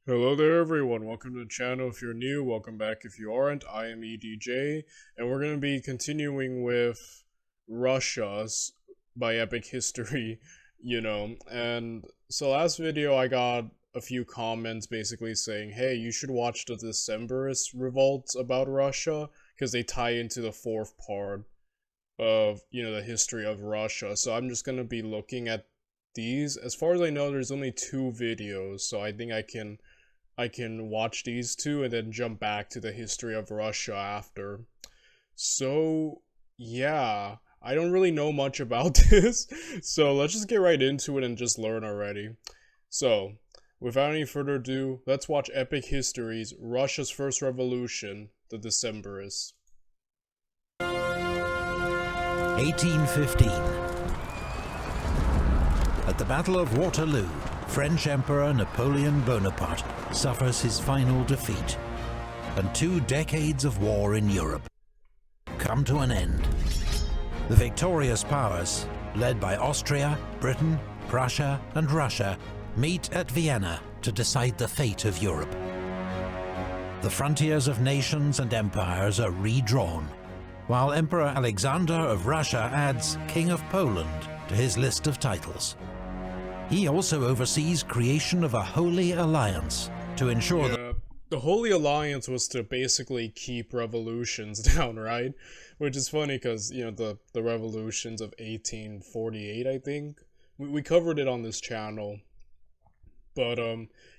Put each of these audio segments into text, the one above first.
Hello there everyone, welcome to the channel if you're new, welcome back if you aren't. I am EDJ, and we're going to be continuing with Russia's by Epic History, and so last video I got a few comments basically saying, hey, you should watch the Decembrists revolts about Russia, because they tie into the fourth part of, the history of Russia. So I'm just going to be looking at these. As far as I know, there's only 2 videos, so I think I can watch these 2 and then jump back to the history of Russia after. So, yeah, I don't really know much about this, so let's just get right into it and just learn already. So, without any further ado, let's watch Epic History's Russia's First Revolution, the Decembrists. 1815. At the Battle of Waterloo, French Emperor Napoleon Bonaparte suffers his final defeat, and 2 decades of war in Europe come to an end. The victorious powers, led by Austria, Britain, Prussia, and Russia, meet at Vienna to decide the fate of Europe. The frontiers of nations and empires are redrawn, while Emperor Alexander of Russia adds King of Poland to his list of titles. He also oversees creation of a Holy Alliance to ensure that the Holy Alliance was to basically keep revolutions down, right? Which is funny because, the revolutions of 1848, I think. We covered it on this channel. But,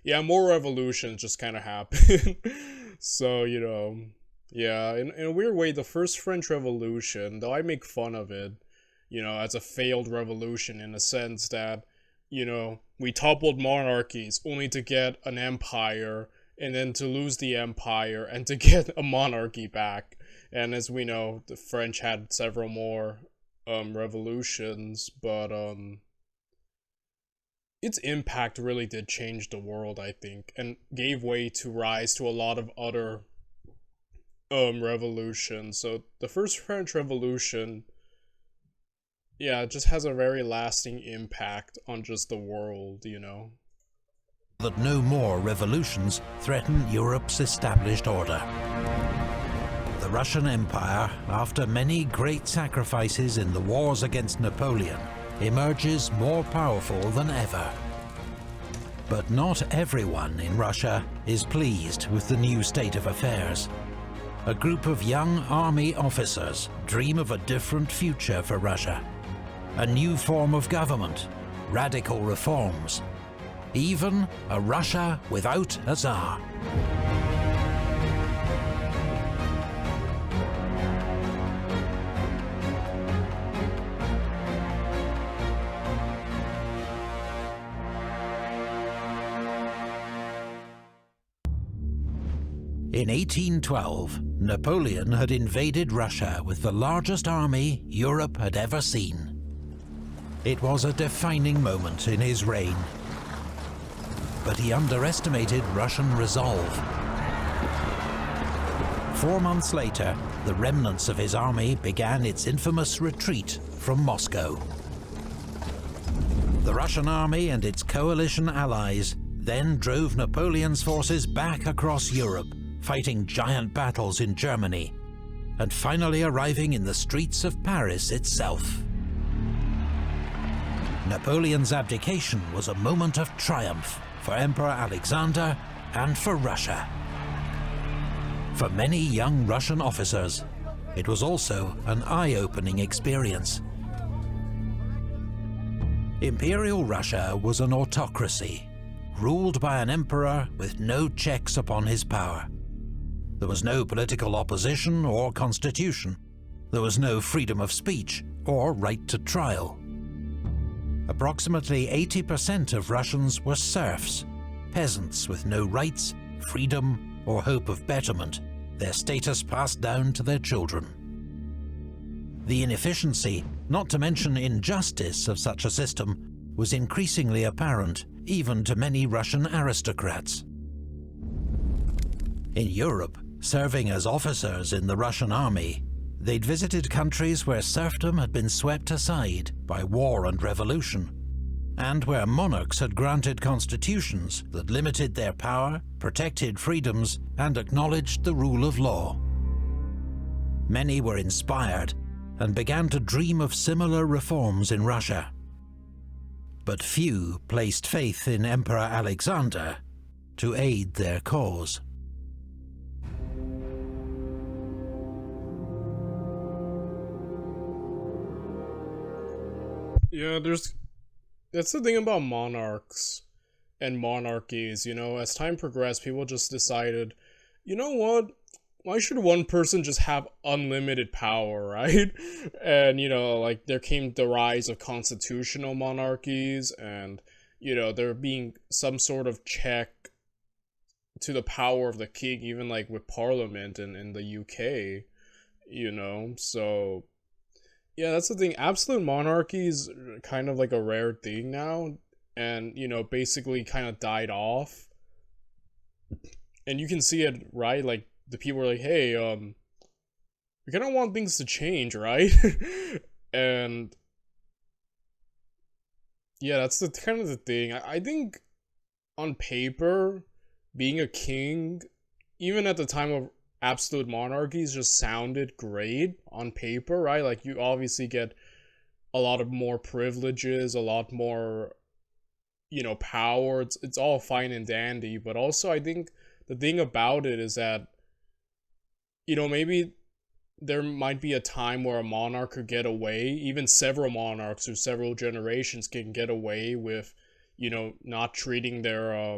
yeah, more revolutions just kind of happen. So, yeah, in a weird way, the first French Revolution, though I make fun of it, as a failed revolution in a sense that, we toppled monarchies only to get an empire, and then to lose the empire, and to get a monarchy back. And as we know, the French had several more revolutions, but its impact really did change the world, I think, and gave way to rise to a lot of other revolutions. So the first French Revolution, yeah, it just has a very lasting impact on just the world, that no more revolutions threaten Europe's established order. The Russian Empire, after many great sacrifices in the wars against Napoleon, emerges more powerful than ever. But not everyone in Russia is pleased with the new state of affairs. A group of young army officers dream of a different future for Russia. A new form of government, radical reforms, even a Russia without a Tsar. In 1812, Napoleon had invaded Russia with the largest army Europe had ever seen. It was a defining moment in his reign, but he underestimated Russian resolve. 4 months later, the remnants of his army began its infamous retreat from Moscow. The Russian army and its coalition allies then drove Napoleon's forces back across Europe, fighting giant battles in Germany, and finally arriving in the streets of Paris itself. Napoleon's abdication was a moment of triumph for Emperor Alexander and for Russia. For many young Russian officers, it was also an eye-opening experience. Imperial Russia was an autocracy, ruled by an emperor with no checks upon his power. There was no political opposition or constitution. There was no freedom of speech or right to trial. Approximately 80% of Russians were serfs, peasants with no rights, freedom, or hope of betterment, their status passed down to their children. The inefficiency, not to mention injustice, of such a system was increasingly apparent even to many Russian aristocrats. In Europe, serving as officers in the Russian army, they'd visited countries where serfdom had been swept aside by war and revolution, and where monarchs had granted constitutions that limited their power, protected freedoms, and acknowledged the rule of law. Many were inspired and began to dream of similar reforms in Russia. But few placed faith in Emperor Alexander to aid their cause. Yeah, that's the thing about monarchs and monarchies, you know, as time progressed, people just decided, you know what, why should one person just have unlimited power, right? And, you know, like, there came the rise of constitutional monarchies, and, you know, there being some sort of check to the power of the king, even, like, with Parliament in the UK, you know, so... Yeah, that's the thing. Absolute monarchy is kind of like a rare thing now, and, you know, basically kind of died off. And you can see it, right? Like, the people are like, hey, we kind of want things to change, right? And yeah, that's the kind of the thing. I think on paper, being a king, even at the time of absolute monarchies, just sounded great on paper, right? Like, you obviously get a lot of more privileges, a lot more, you know, power. It's all fine and dandy, but also I think the thing about it is that, you know, maybe there might be a time where a monarch could get away, even several monarchs or several generations can get away with, you know, not treating their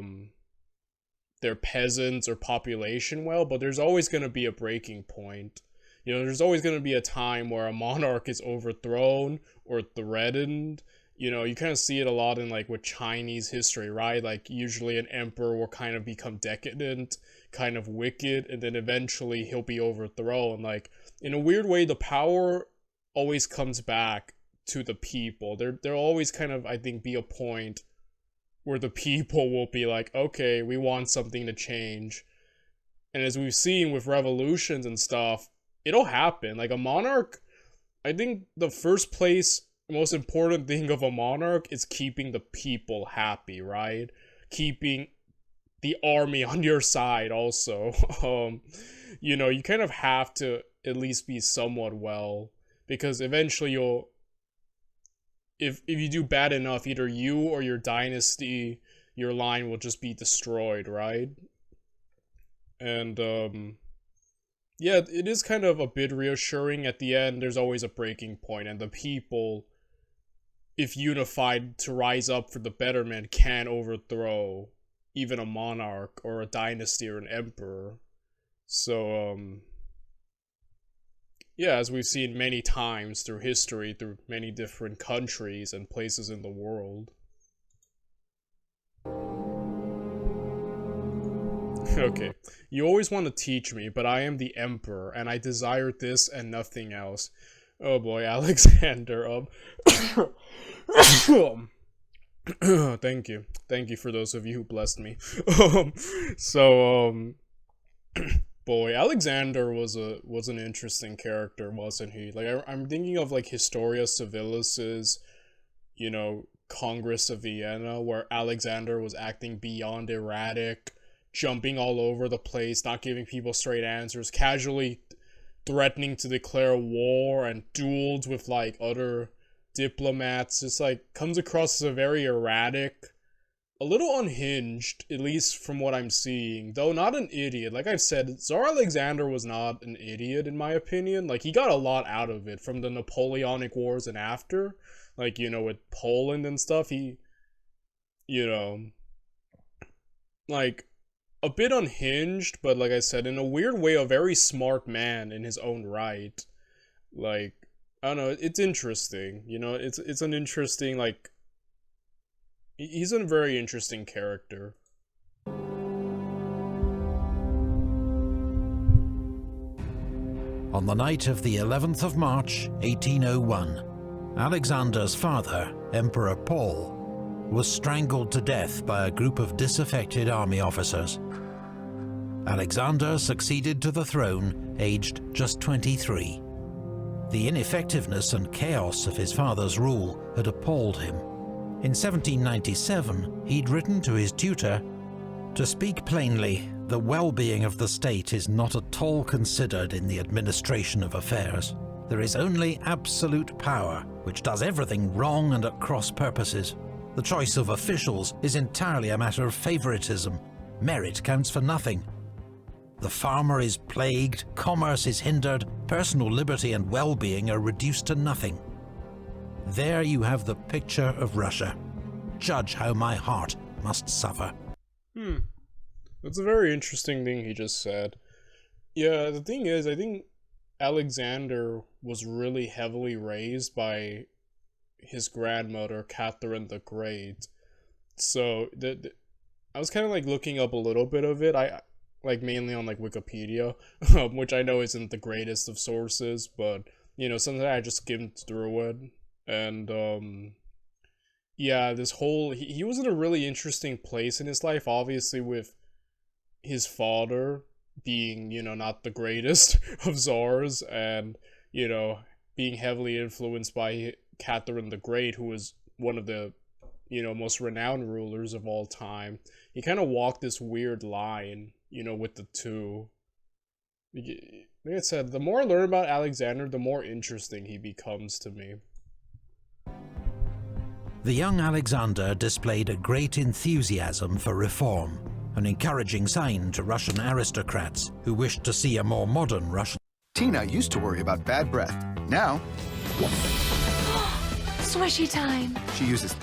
peasants or population well, but there's always going to be a breaking point. You know, there's always going to be a time where a monarch is overthrown or threatened. You know, you kind of see it a lot in, like, with Chinese history, right? Like, usually an emperor will kind of become decadent, kind of wicked, and then eventually he'll be overthrown. Like, in a weird way, the power always comes back to the people. There'll always kind of, I think, be a point where the people will be like, okay, we want something to change. And as we've seen with revolutions and stuff, it'll happen. Like, a monarch, I think the first place, most important thing of a monarch is keeping the people happy, right? Keeping the army on your side also. You know, you kind of have to at least be somewhat well, because eventually you'll, if you do bad enough, either you or your dynasty, your line will just be destroyed, right? And, yeah, it is kind of a bit reassuring. At the end, there's always a breaking point, and the people, if unified to rise up for the betterment, can overthrow even a monarch or a dynasty or an emperor. So, yeah, as we've seen many times through history, through many different countries and places in the world. Okay, you always want to teach me, but I am the emperor, and I desire this and nothing else. Oh boy, Alexander, thank you. Thank you for those of you who blessed me. Boy, Alexander was an interesting character, wasn't he? Like, I'm thinking of, like, Historia Civilis's, you know, Congress of Vienna, where Alexander was acting beyond erratic, jumping all over the place, not giving people straight answers, casually threatening to declare war, and duels with, like, other diplomats. Just, like, comes across as a very erratic, a little unhinged, at least from what I'm seeing, though not an idiot. Like I've said, Tsar Alexander was not an idiot, in my opinion. Like, he got a lot out of it from the Napoleonic Wars and after. Like, you know, with Poland and stuff, he, you know, like, a bit unhinged, but like I said, in a weird way, a very smart man in his own right. Like, I don't know, it's interesting, you know, it's an interesting, like, he's a very interesting character. On the night of the 11th of March, 1801, Alexander's father, Emperor Paul, was strangled to death by a group of disaffected army officers. Alexander succeeded to the throne, aged just 23. The ineffectiveness and chaos of his father's rule had appalled him, In 1797, he'd written to his tutor, "To speak plainly, the well-being of the state is not at all considered in the administration of affairs. There is only absolute power, which does everything wrong and at cross purposes. The choice of officials is entirely a matter of favoritism. Merit counts for nothing. The farmer is plagued, commerce is hindered, personal liberty and well-being are reduced to nothing. There you have the picture of Russia. Judge how my heart must suffer." That's a very interesting thing he just said. Yeah, the thing is, I think Alexander was really heavily raised by his grandmother, Catherine the Great. So, I was kind of like looking up a little bit of it. I like mainly on like Wikipedia, which I know isn't the greatest of sources, but you know, sometimes I just skimmed through it. And yeah, this whole he was in a really interesting place in his life, obviously with his father being, you know, not the greatest of czars, and you know, being heavily influenced by Catherine the Great, who was one of the, you know, most renowned rulers of all time. He kind of walked this weird line, you know, with the two. Like I said, the more I learn about Alexander, the more interesting he becomes to me. The young Alexander displayed a great enthusiasm for reform, an encouraging sign to Russian aristocrats who wished to see a more modern Russian. Tina used to worry about bad breath. Now, Swishy time. she uses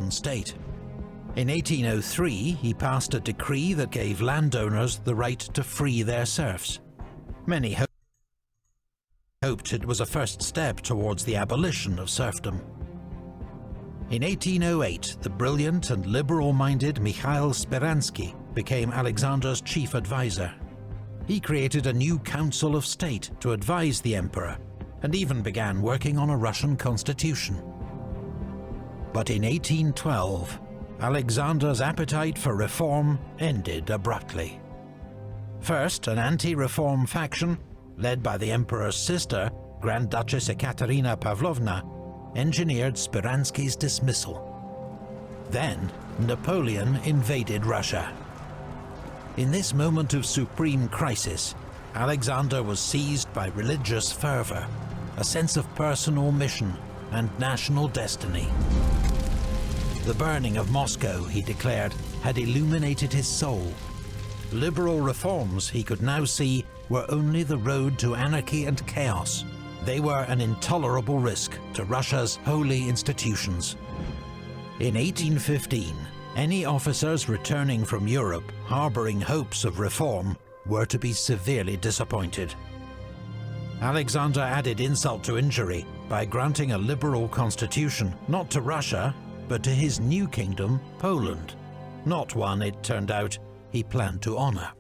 state. In 1803, he passed a decree that gave landowners the right to free their serfs. Many hoped it was a first step towards the abolition of serfdom. In 1808, the brilliant and liberal-minded Mikhail Speransky became Alexander's chief advisor. He created a new council of state to advise the emperor, and even began working on a Russian constitution. But in 1812, Alexander's appetite for reform ended abruptly. First, an anti-reform faction, led by the emperor's sister, Grand Duchess Ekaterina Pavlovna, engineered Speransky's dismissal. Then, Napoleon invaded Russia. In this moment of supreme crisis, Alexander was seized by religious fervor, a sense of personal mission and national destiny. The burning of Moscow, he declared, had illuminated his soul. Liberal reforms, he could now see, were only the road to anarchy and chaos. They were an intolerable risk to Russia's holy institutions. In 1815, any officers returning from Europe harboring hopes of reform were to be severely disappointed. Alexander added insult to injury by granting a liberal constitution not to Russia, but to his new kingdom, Poland, not one, it turned out, he planned to honor.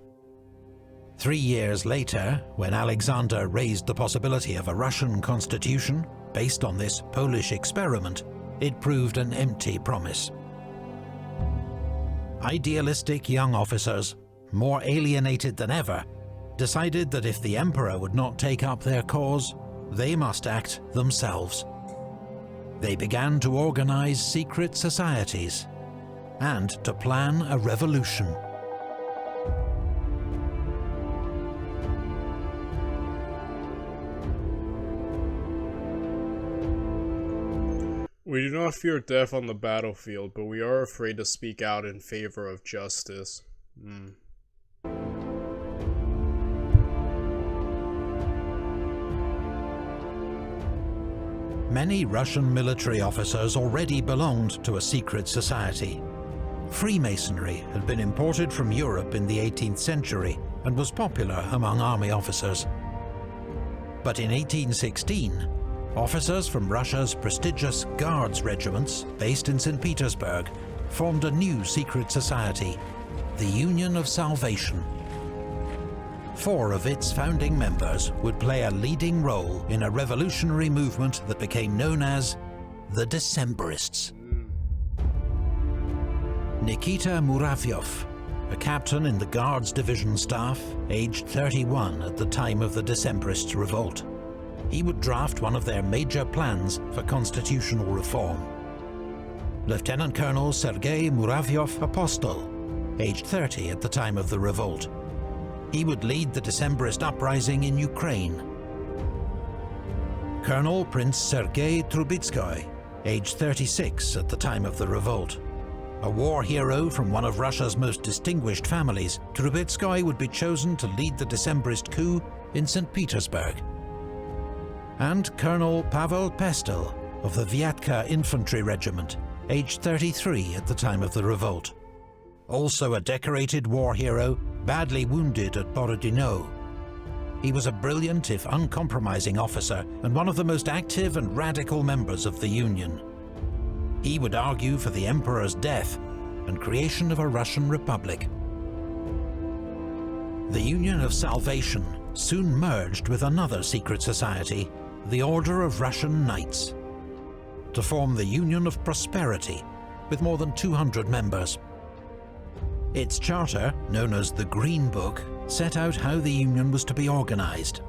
3 years later, when Alexander raised the possibility of a Russian constitution based on this Polish experiment, it proved an empty promise. Idealistic young officers, more alienated than ever, decided that if the emperor would not take up their cause, they must act themselves. They began to organize secret societies and to plan a revolution. We do not fear death on the battlefield, but we are afraid to speak out in favor of justice. Many Russian military officers already belonged to a secret society. Freemasonry had been imported from Europe in the 18th century and was popular among army officers. But in 1816, officers from Russia's prestigious Guards regiments, based in St. Petersburg, formed a new secret society, the Union of Salvation. 4 of its founding members would play a leading role in a revolutionary movement that became known as the Decembrists. Nikita Muravyov, a captain in the Guards Division staff, aged 31 at the time of the Decembrists' revolt. He would draft one of their major plans for constitutional reform. Lieutenant Colonel Sergei Muravyov-Apostol, aged 30 at the time of the revolt. He would lead the Decembrist uprising in Ukraine. Colonel Prince Sergei Trubetskoy, aged 36 at the time of the revolt. A war hero from one of Russia's most distinguished families, Trubetskoy would be chosen to lead the Decembrist coup in St. Petersburg. And Colonel Pavel Pestel of the Vyatka Infantry Regiment, aged 33 at the time of the revolt. Also a decorated war hero, badly wounded at Borodino. He was a brilliant, if uncompromising officer, and one of the most active and radical members of the Union. He would argue for the Emperor's death and creation of a Russian Republic. The Union of Salvation soon merged with another secret society, the Order of Russian Knights, to form the Union of Prosperity, with more than 200 members. Its charter, known as the Green Book, set out how the Union was to be organized.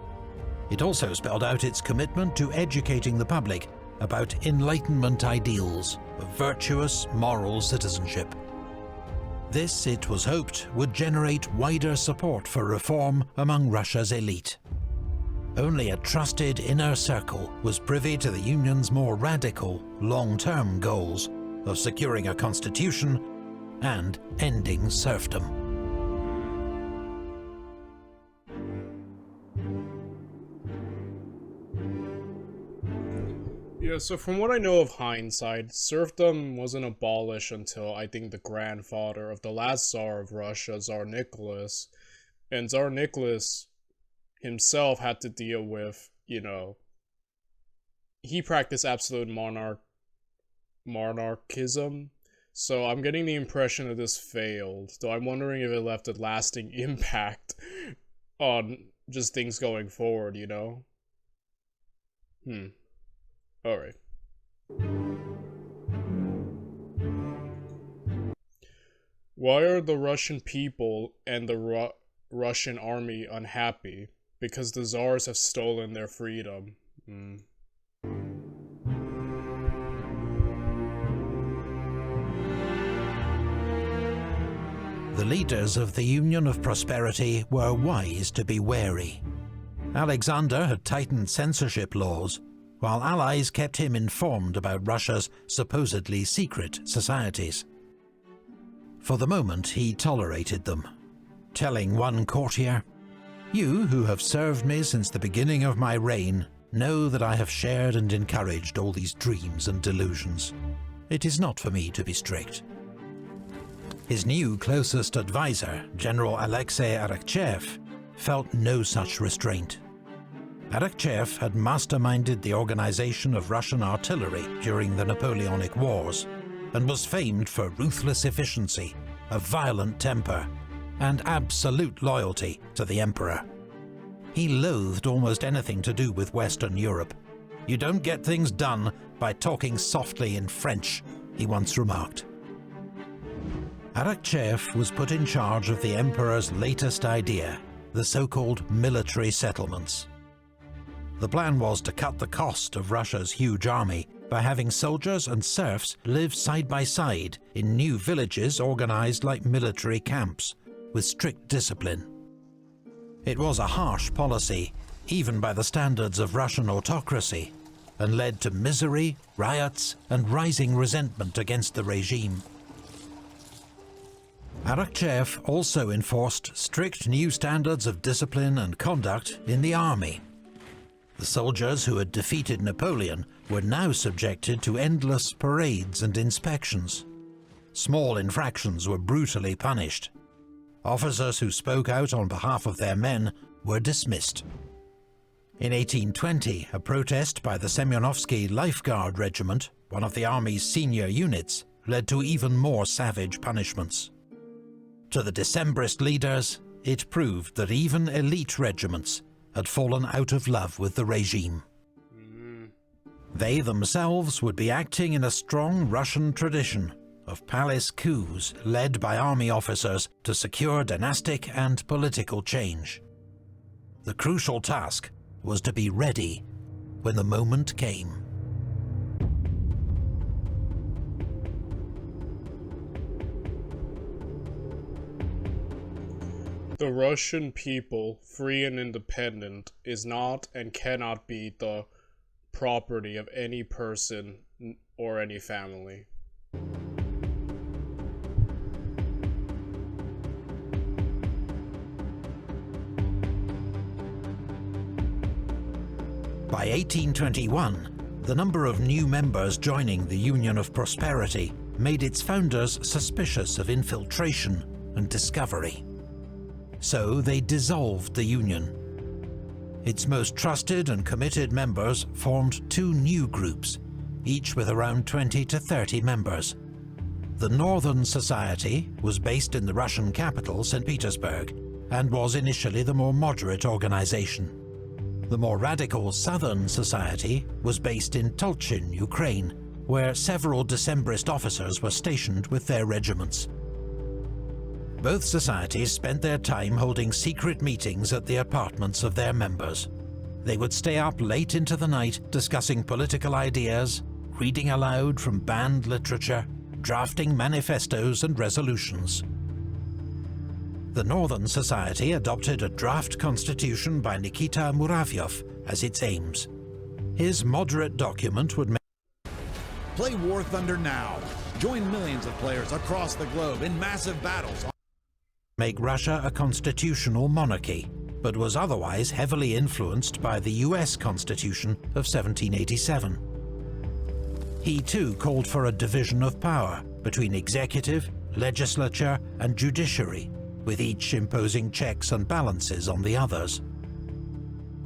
It also spelled out its commitment to educating the public about Enlightenment ideals of virtuous, moral citizenship. This, it was hoped, would generate wider support for reform among Russia's elite. Only a trusted inner circle was privy to the Union's more radical, long-term goals of securing a constitution and ending serfdom. Yeah, so from what I know of hindsight, serfdom wasn't abolished until I think the grandfather of the last Tsar of Russia, Tsar Nicholas. And Tsar Nicholas himself had to deal with, he practiced absolute monarchism. So I'm getting the impression that this failed, though I'm wondering if it left a lasting impact on just things going forward, Alright. Why are the Russian people and the Russian army unhappy? Because the Tsars have stolen their freedom. The leaders of the Union of Prosperity were wise to be wary. Alexander had tightened censorship laws, while allies kept him informed about Russia's supposedly secret societies. For the moment, he tolerated them, telling one courtier, "You, who have served me since the beginning of my reign, know that I have shared and encouraged all these dreams and delusions. It is not for me to be strict." His new closest advisor, General Alexei Arakcheyev, felt no such restraint. Arakcheyev had masterminded the organization of Russian artillery during the Napoleonic Wars, and was famed for ruthless efficiency, a violent temper, and absolute loyalty to the Emperor. He loathed almost anything to do with Western Europe. "You don't get things done by talking softly in French," he once remarked. Arakcheyev was put in charge of the Emperor's latest idea, the so-called military settlements. The plan was to cut the cost of Russia's huge army by having soldiers and serfs live side by side in new villages organized like military camps, with strict discipline. It was a harsh policy, even by the standards of Russian autocracy, and led to misery, riots, and rising resentment against the regime. Arakcheyev also enforced strict new standards of discipline and conduct in the army. The soldiers who had defeated Napoleon were now subjected to endless parades and inspections. Small infractions were brutally punished. Officers who spoke out on behalf of their men were dismissed. In 1820, a protest by the Semyonovsky Life Guard Regiment, one of the army's senior units, led to even more savage punishments. To the Decembrist leaders, it proved that even elite regiments had fallen out of love with the regime. They themselves would be acting in a strong Russian tradition of palace coups led by army officers to secure dynastic and political change. The crucial task was to be ready when the moment came. The Russian people, free and independent, is not and cannot be the property of any person or any family. By 1821, the number of new members joining the Union of Prosperity made its founders suspicious of infiltration and discovery. So they dissolved the Union. Its most trusted and committed members formed two new groups, each with around 20 to 30 members. The Northern Society was based in the Russian capital, St. Petersburg, and was initially the more moderate organization. The more radical Southern Society was based in Tulchin, Ukraine, where several Decembrist officers were stationed with their regiments. Both societies spent their time holding secret meetings at the apartments of their members. They would stay up late into the night discussing political ideas, reading aloud from banned literature, drafting manifestos and resolutions. The Northern Society adopted a draft constitution by Nikita Muravyov as its aims. His moderate document would Play War Thunder now. Join millions of players across the globe in massive battles. make Russia a constitutional monarchy, but was otherwise heavily influenced by the US Constitution of 1787. He too called for a division of power between executive, legislature and judiciary, with each imposing checks and balances on the others.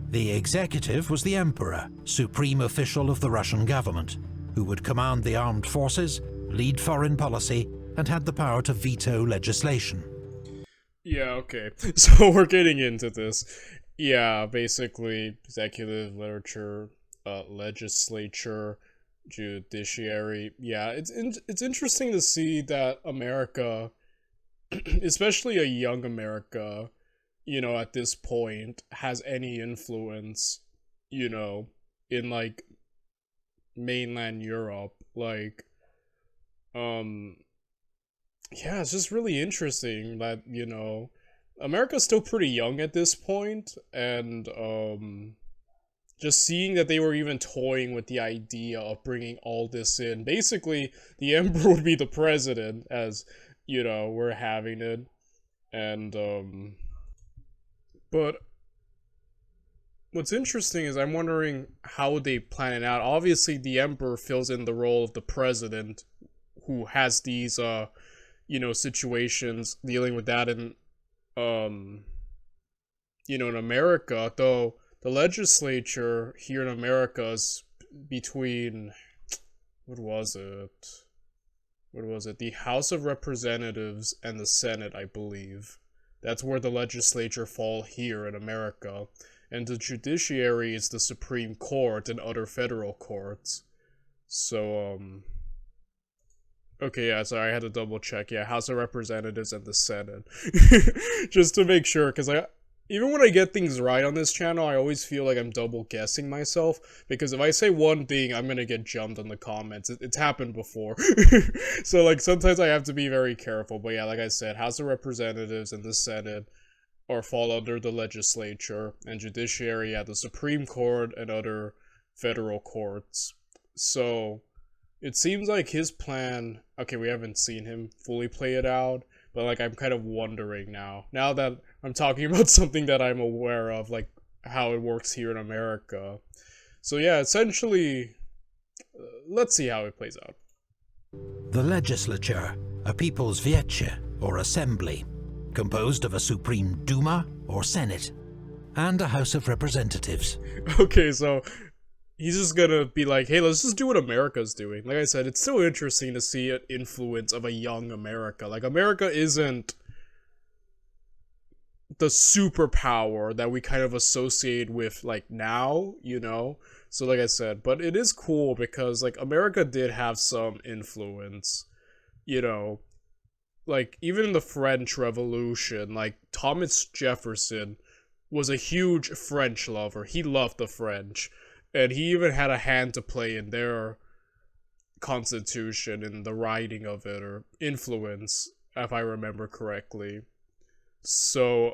The executive was the emperor, supreme official of the Russian government, who would command the armed forces, lead foreign policy, and had the power to veto legislation. Yeah, okay. So we're getting into this. Yeah, basically, executive, legislature, judiciary. Yeah, it's interesting to see that America, especially a young America, you know, at this point, has any influence, you know, in, like, mainland Europe. Like, yeah, it's just really interesting that, you know, America's still pretty young at this point, and, just seeing that they were even toying with the idea of bringing all this in. Basically, the emperor would be the president, as, you know, we're having it, and, but what's interesting is I'm wondering how they plan it out. Obviously, the emperor fills in the role of the president, who has these, you know, situations dealing with that in, you know, in America, though the legislature here in America is between, what was it? The House of Representatives and the Senate, I believe. That's where the legislature fall here in America. And the judiciary is the Supreme Court and other federal courts. So, okay, yeah, sorry, I had to double check. Yeah, House of Representatives and the Senate. Just to make sure, because even when I get things right on this channel, I always feel like I'm double guessing myself, because if I say one thing, I'm gonna get jumped in the comments. It's happened before. So, like, sometimes I have to be very careful. But yeah, like I said, House of Representatives and the Senate or fall under the legislature, and judiciary at the Supreme Court and other federal courts. So it seems like his plan, okay, we haven't seen him fully play it out, but, like, I'm kind of wondering now that I'm talking about something that I'm aware of, like, how it works here in America. So yeah, essentially, let's see how it plays out. The legislature, a people's Vyeche, or assembly, composed of a Supreme Duma, or Senate, and a House of Representatives. Okay, so he's just gonna be like, hey, let's just do what America's doing. Like I said, it's so interesting to see an influence of a young America. Like, America isn't the superpower that we kind of associate with, like, now, you know? So like I said, but it is cool because, like, America did have some influence, you know? Like, even in the French Revolution, like, Thomas Jefferson was a huge French lover. He loved the French. And he even had a hand to play in their constitution, in the writing of it, or influence, if I remember correctly. So,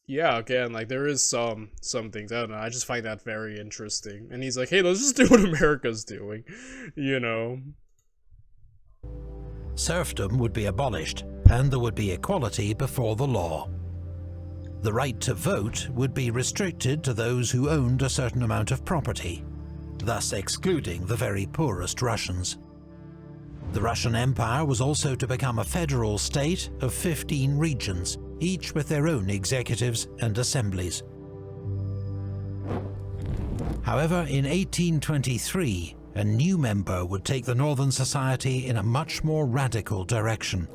yeah, again, like, there is some things, I don't know, I just find that very interesting. And he's like, hey, let's just do what America's doing, you know? Serfdom would be abolished, and there would be equality before the law. The right to vote would be restricted to those who owned a certain amount of property, thus excluding the very poorest Russians. The Russian Empire was also to become a federal state of 15 regions, each with their own executives and assemblies. However, in 1823, a new member would take the Northern Society in a much more radical direction.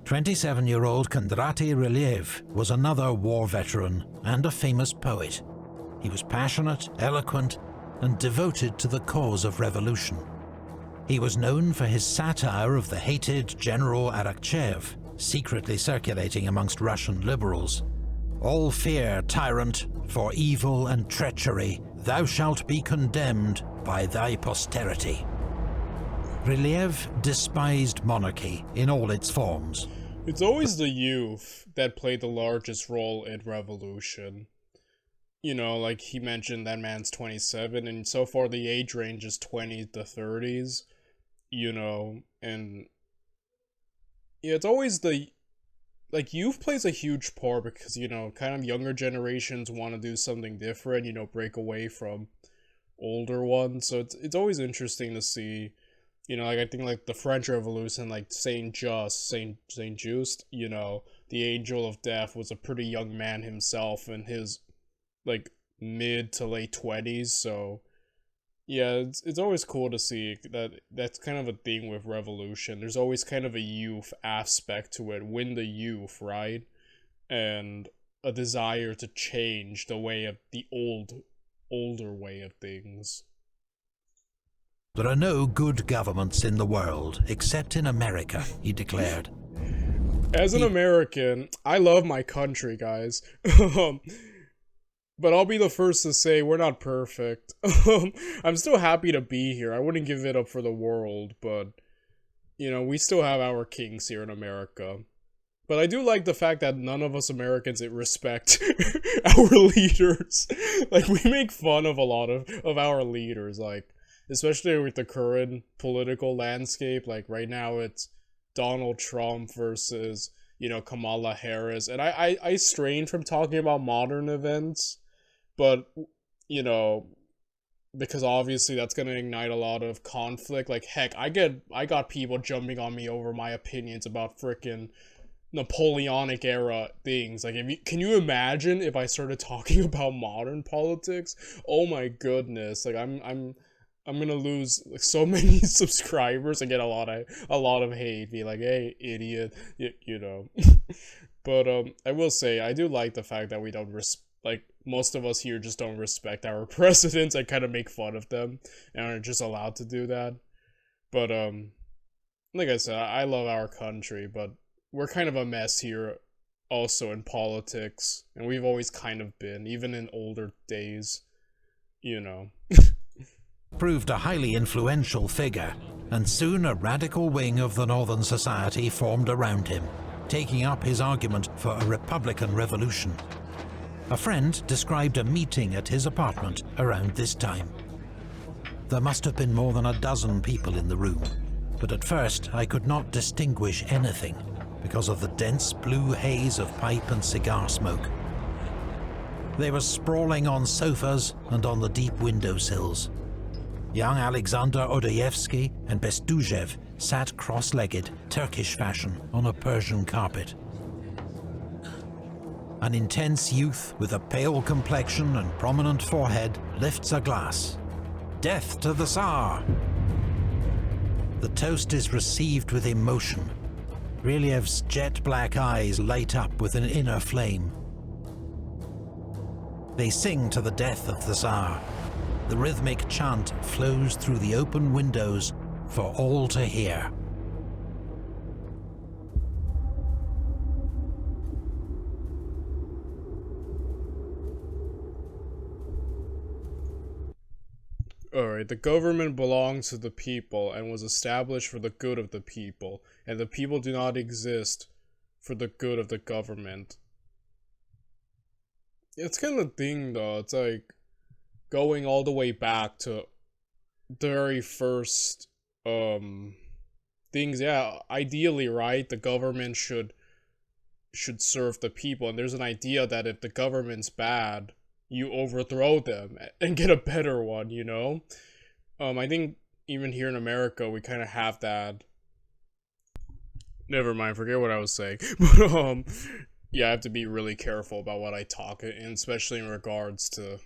27-year-old Kondraty Ryliev was another war veteran and a famous poet. He was passionate, eloquent, and devoted to the cause of revolution. He was known for his satire of the hated General Arakchev, secretly circulating amongst Russian liberals. All fear, tyrant, for evil and treachery, thou shalt be condemned by thy posterity. Ryliev despised monarchy in all its forms. It's always the youth that played the largest role in revolution. You know, like he mentioned, that man's 27, and so far the age range is 20 to 30s, you know, and yeah, it's always the, like, youth plays a huge part because, you know, kind of younger generations want to do something different, you know, break away from older ones, so it's always interesting to see, you know, like, I think, like, the French Revolution, like, Saint Just, you know, the Angel of Death was a pretty young man himself in his, like, mid to late 20s, so, yeah, it's always cool to see that that's kind of a thing with revolution. There's always kind of a youth aspect to it, win the youth, right? And a desire to change the way of the older way of things. There are no good governments in the world, except in America, he declared. As an American, I love my country, guys. But I'll be the first to say we're not perfect. I'm still happy to be here. I wouldn't give it up for the world, but, you know, we still have our kings here in America. But I do like the fact that none of us Americans respect our leaders. Like, we make fun of a lot of our leaders, like, especially with the current political landscape. Like, right now it's Donald Trump versus, you know, Kamala Harris. And I strain from talking about modern events, but, you know, because obviously that's going to ignite a lot of conflict. Like, heck, I got people jumping on me over my opinions about frickin' Napoleonic era things. Like, can you imagine if I started talking about modern politics? Oh my goodness. Like, I'm gonna lose, like, so many subscribers and get a lot of hate. Be like, hey, idiot, you know. But I will say, I do like the fact that we don't like, most of us here just don't respect our presidents and kind of make fun of them and are just allowed to do that. But like I said, I love our country, but we're kind of a mess here also in politics, and we've always kind of been, even in older days, you know. Proved a highly influential figure, and soon a radical wing of the Northern Society formed around him, taking up his argument for a republican revolution. A friend described a meeting at his apartment around this time. There must have been more than a dozen people in the room, but at first I could not distinguish anything because of the dense blue haze of pipe and cigar smoke. They were sprawling on sofas and on the deep windowsills. Young Alexander Odayevsky and Bestujev sat cross-legged, Turkish fashion, on a Persian carpet. An intense youth with a pale complexion and prominent forehead lifts a glass. Death to the Tsar! The toast is received with emotion. Ryliev's jet-black eyes light up with an inner flame. They sing to the death of the Tsar. The rhythmic chant flows through the open windows for all to hear. Alright, the government belongs to the people and was established for the good of the people, and the people do not exist for the good of the government. It's kind of the thing, though. It's like going all the way back to the very first things. Yeah, ideally, right, the government should serve the people, and there's an idea that if the government's bad, you overthrow them and get a better one, you know? I think even here in America, we kind of have that. Never mind, forget what I was saying. But, yeah, I have to be really careful about what I talk, and especially in regards to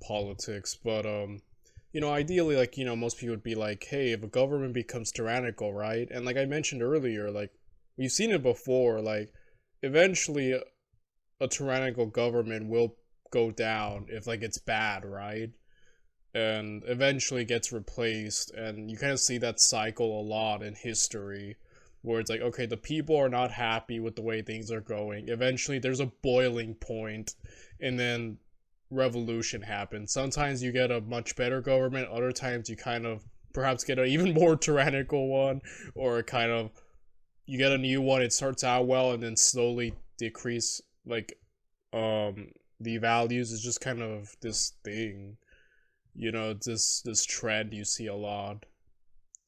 politics. But, you know, ideally, like, you know, most people would be like, hey, if a government becomes tyrannical, right? And like I mentioned earlier, like, we've seen it before, like, eventually a tyrannical government will go down if, like, it's bad, right? And eventually gets replaced, and you kind of see that cycle a lot in history, where it's like, okay, the people are not happy with the way things are going. Eventually, there's a boiling point, and then revolution happens. Sometimes you get a much better government, other times you kind of perhaps get an even more tyrannical one, or kind of you get a new one, it starts out well, and then slowly decrease, like, the values. Is just kind of this thing, you know, this trend you see a lot.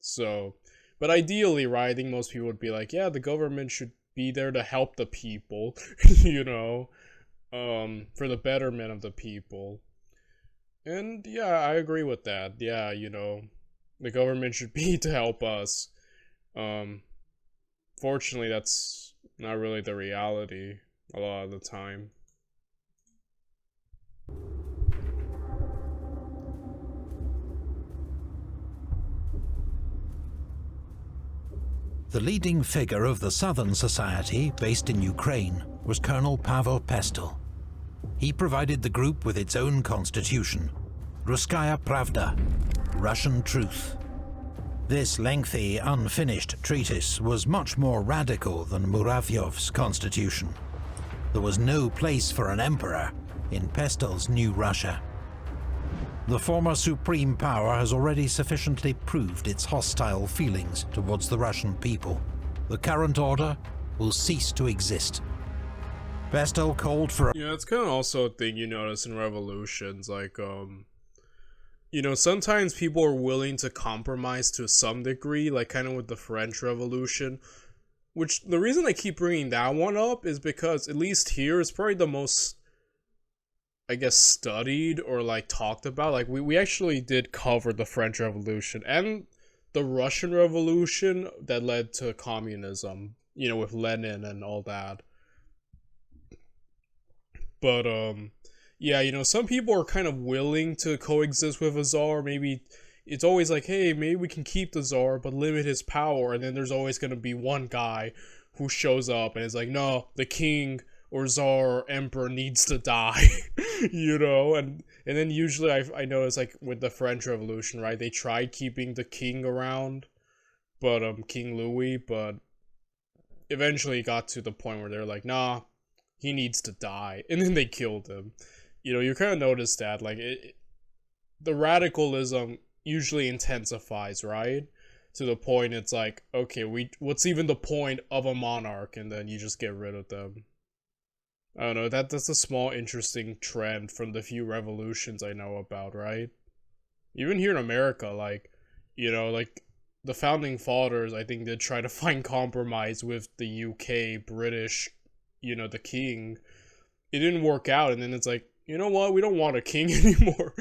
So, but ideally, right, I think most people would be like, yeah, the government should be there to help the people, you know, for the betterment of the people. And yeah, I agree with that. Yeah, you know, the government should be to help us. Fortunately, that's not really the reality a lot of the time. The leading figure of the Southern Society, based in Ukraine, was Colonel Pavel Pestel. He provided the group with its own constitution, Ruskaya Pravda, Russian Truth. This lengthy, unfinished treatise was much more radical than Muravyov's constitution. There was no place for an emperor in Pestel's new Russia. The former supreme power has already sufficiently proved its hostile feelings towards the Russian people. The current order will cease to exist. Pestel called for... Yeah, it's kind of also a thing you notice in revolutions, like, you know, sometimes people are willing to compromise to some degree, like kind of with the French Revolution, which the reason I keep bringing that one up is because, at least here, it's probably the most, I guess, studied or like talked about. Like we actually did cover the French Revolution and the Russian Revolution that led to communism, you know, with Lenin and all that. But yeah, you know, some people are kind of willing to coexist with a czar. Maybe it's always like, hey, maybe we can keep the czar but limit his power, and then there's always going to be one guy who shows up and is like, no, the king or czar or emperor needs to die. You know, and then usually I notice, like with the French Revolution, right, they tried keeping the king around, but King Louis, but eventually got to the point where they're like, nah, he needs to die, and then they killed him. You know, you kind of notice that, like, the radicalism usually intensifies, right? To the point it's like, okay, what's even the point of a monarch? And then you just get rid of them. I don't know, that's a small interesting trend from the few revolutions I know about, right? Even here in America, like, you know, like, the founding fathers, I think, did try to find compromise with the UK, British, you know, the king. It didn't work out, and then it's like, you know what, we don't want a king anymore.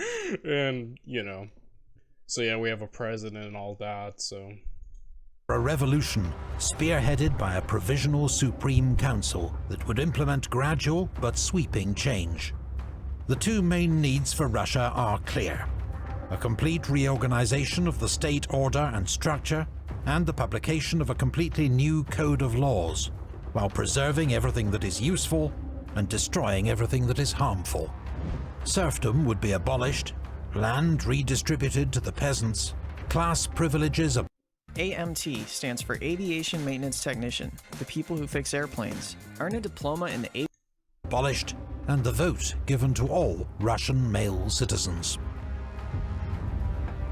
And, you know, so yeah, we have a president and all that, so. A revolution spearheaded by a provisional Supreme Council that would implement gradual but sweeping change. The two main needs for Russia are clear: a complete reorganization of the state order and structure, and the publication of a completely new code of laws, while preserving everything that is useful and destroying everything that is harmful. Serfdom would be abolished, land redistributed to the peasants, class privileges AMT stands for Aviation Maintenance Technician, the people who fix airplanes. Earn a diploma in the abolished, and the vote given to all Russian male citizens.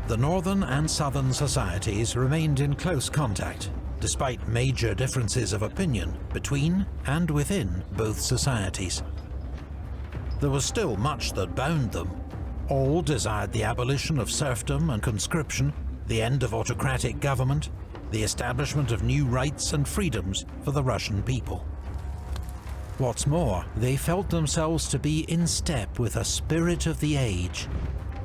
The northern and southern societies remained in close contact, despite major differences of opinion between and within both societies. There was still much that bound them. All desired the abolition of serfdom and conscription, the end of autocratic government, the establishment of new rights and freedoms for the Russian people. What's more, they felt themselves to be in step with a spirit of the age,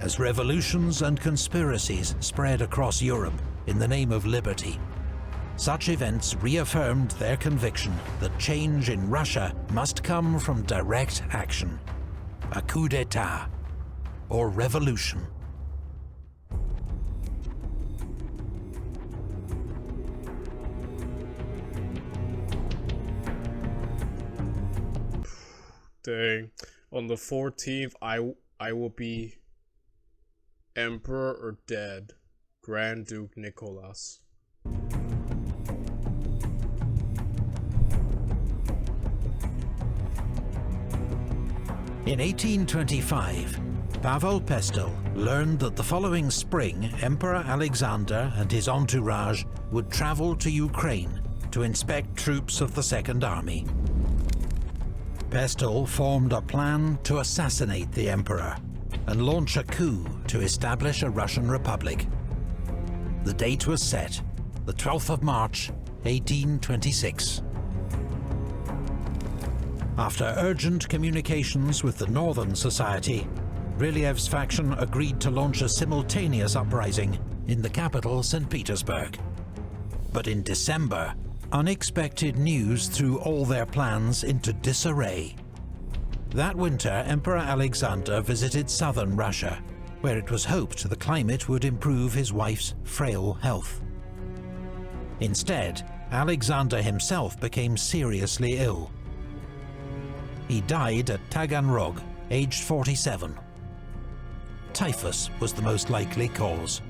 as revolutions and conspiracies spread across Europe in the name of liberty. Such events reaffirmed their conviction that change in Russia must come from direct action, a coup d'etat, or revolution. Dang. On the 14th, I will be Emperor or dead. Grand Duke Nicholas. In 1825, Pavel Pestel learned that the following spring Emperor Alexander and his entourage would travel to Ukraine to inspect troops of the Second Army. Pestel formed a plan to assassinate the emperor and launch a coup to establish a Russian republic. The date was set, the 12th of March, 1826. After urgent communications with the Northern Society, Ryliev's faction agreed to launch a simultaneous uprising in the capital, St. Petersburg. But in December, unexpected news threw all their plans into disarray. That winter, Emperor Alexander visited southern Russia, where it was hoped the climate would improve his wife's frail health. Instead, Alexander himself became seriously ill. He died at Taganrog, aged 47. Typhus was the most likely cause.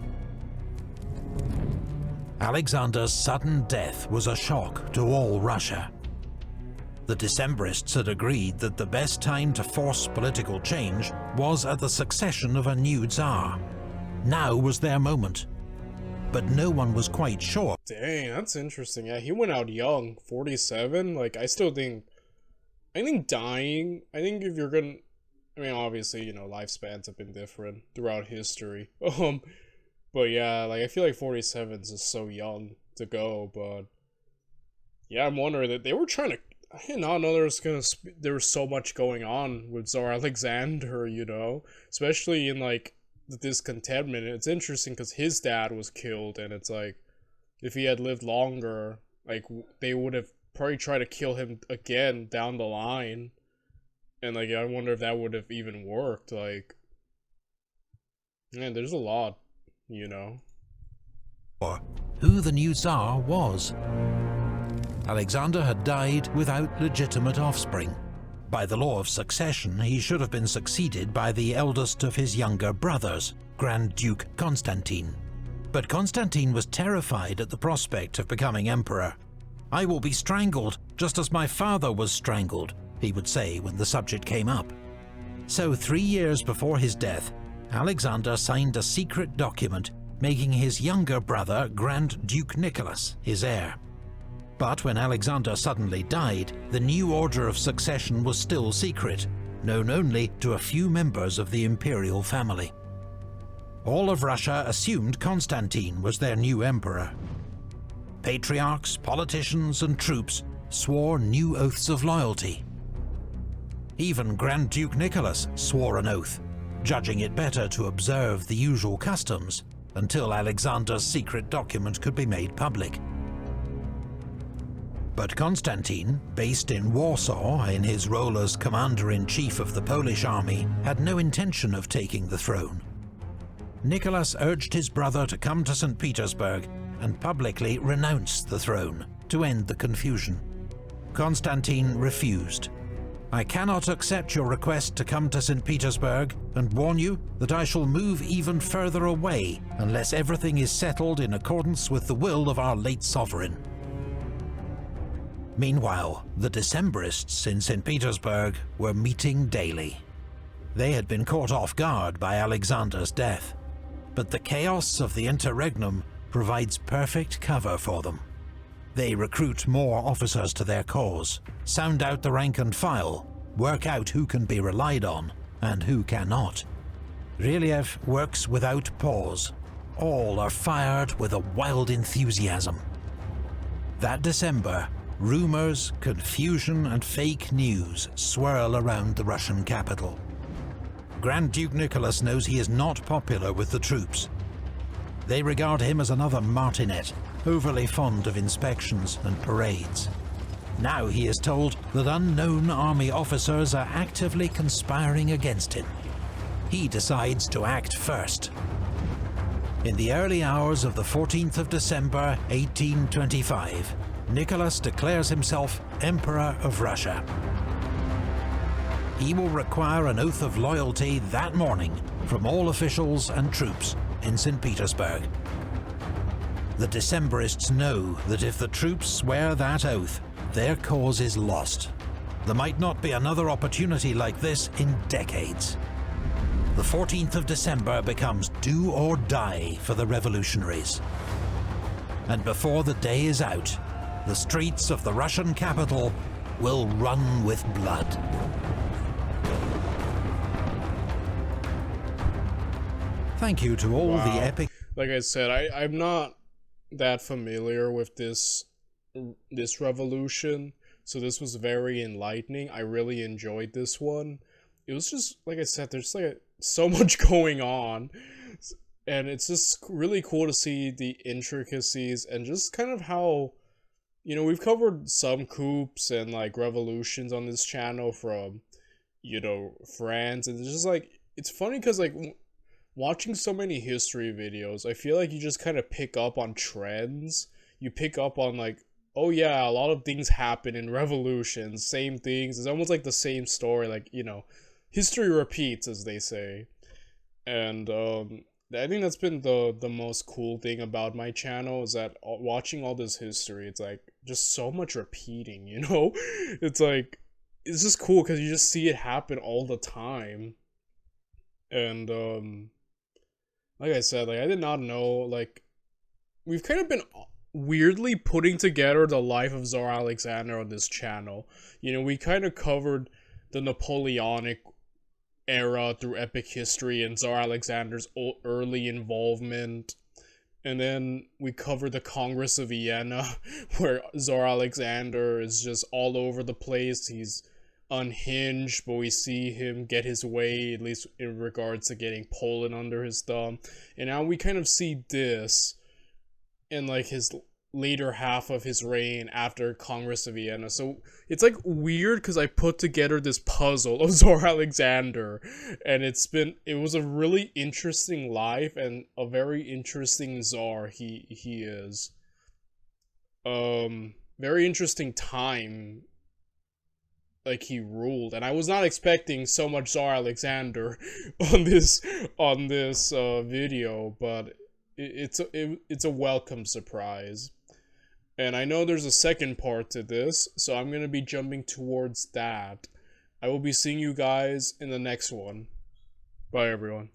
Alexander's sudden death was a shock to all Russia. The Decembrists had agreed that the best time to force political change was at the succession of a new Tsar. Now was their moment. But no one was quite sure. Dang, that's interesting. Yeah, he went out young, 47. Like, I think dying, I think if you're gonna, I mean, obviously, you know, lifespans have been different throughout history. But yeah, like, I feel like 47 is just so young to go, but yeah, I'm wondering that they were trying to, I did not know there was so much going on with Tsar Alexander, you know, especially in, like, the discontentment. It's interesting because his dad was killed, and it's like, if he had lived longer, like, they would have probably tried to kill him again down the line, and, like, I wonder if that would have even worked. Like, man, there's a lot, you know. Who the new Tsar was. Alexander had died without legitimate offspring. By the law of succession, he should have been succeeded by the eldest of his younger brothers, Grand Duke Constantine. But Constantine was terrified at the prospect of becoming emperor. "I will be strangled, just as my father was strangled," he would say when the subject came up. So 3 years before his death, Alexander signed a secret document making his younger brother, Grand Duke Nicholas, his heir. But when Alexander suddenly died, the new order of succession was still secret, known only to a few members of the imperial family. All of Russia assumed Constantine was their new emperor. Patriarchs, politicians, and troops swore new oaths of loyalty. Even Grand Duke Nicholas swore an oath, judging it better to observe the usual customs until Alexander's secret document could be made public. But Constantine, based in Warsaw in his role as commander-in-chief of the Polish army, had no intention of taking the throne. Nicholas urged his brother to come to St. Petersburg and publicly renounce the throne to end the confusion. Constantine refused. "I cannot accept your request to come to St. Petersburg and warn you that I shall move even further away unless everything is settled in accordance with the will of our late sovereign." Meanwhile, the Decembrists in St. Petersburg were meeting daily. They had been caught off guard by Alexander's death. but the chaos of the interregnum provides perfect cover for them. They recruit more officers to their cause, sound out the rank and file, work out who can be relied on and who cannot. Ryleyev works without pause. All are fired with a wild enthusiasm. That December, rumors, confusion and fake news swirl around the Russian capital. Grand Duke Nicholas knows he is not popular with the troops. They regard him as another martinet, overly fond of inspections and parades. Now he is told that unknown army officers are actively conspiring against him. He decides to act first. In the early hours of the 14th of December, 1825, Nicholas declares himself Emperor of Russia. He will require an oath of loyalty that morning from all officials and troops in St. Petersburg. The Decembrists know that if the troops swear that oath, their cause is lost. There might not be another opportunity like this in decades. The 14th of December becomes do or die for the revolutionaries. And before the day is out, the streets of the Russian capital will run with blood. Thank you to all the epic... Like I said, I'm not that familiar with this revolution, so this was very enlightening. I really enjoyed this one. It was just, like I said, there's like so much going on, and it's just really cool to see the intricacies and just kind of how, you know, we've covered some coups and like revolutions on this channel from, you know, France, and it's just like, it's funny because like watching so many history videos, I feel like you just kind of pick up on trends. You pick up on like, oh yeah, a lot of things happen in revolutions, same things. It's almost like the same story, like, you know, history repeats, as they say. And I think that's been the most cool thing about my channel, is that watching all this history, it's like just so much repeating, you know? It's like, it's just cool because you just see it happen all the time. And like I said, like I did not know, like, we've kind of been weirdly putting together the life of Tsar Alexander on this channel. You know, we kind of covered the Napoleonic era through epic history and Tsar Alexander's early involvement, and then we covered the Congress of Vienna, where Tsar Alexander is just all over the place. He's unhinged, but we see him get his way, at least in regards to getting Poland under his thumb. And now we kind of see this in like his later half of his reign after Congress of Vienna. So it's like weird because I put together this puzzle of Tsar Alexander, and it was a really interesting life and a very interesting Tsar he is. Very interesting time, like, he ruled, and I was not expecting so much Tsar Alexander on this video, but it's a welcome surprise. And I know there's a second part to this, so I'm going to be jumping towards that. I will be seeing you guys in the next one. Bye, everyone.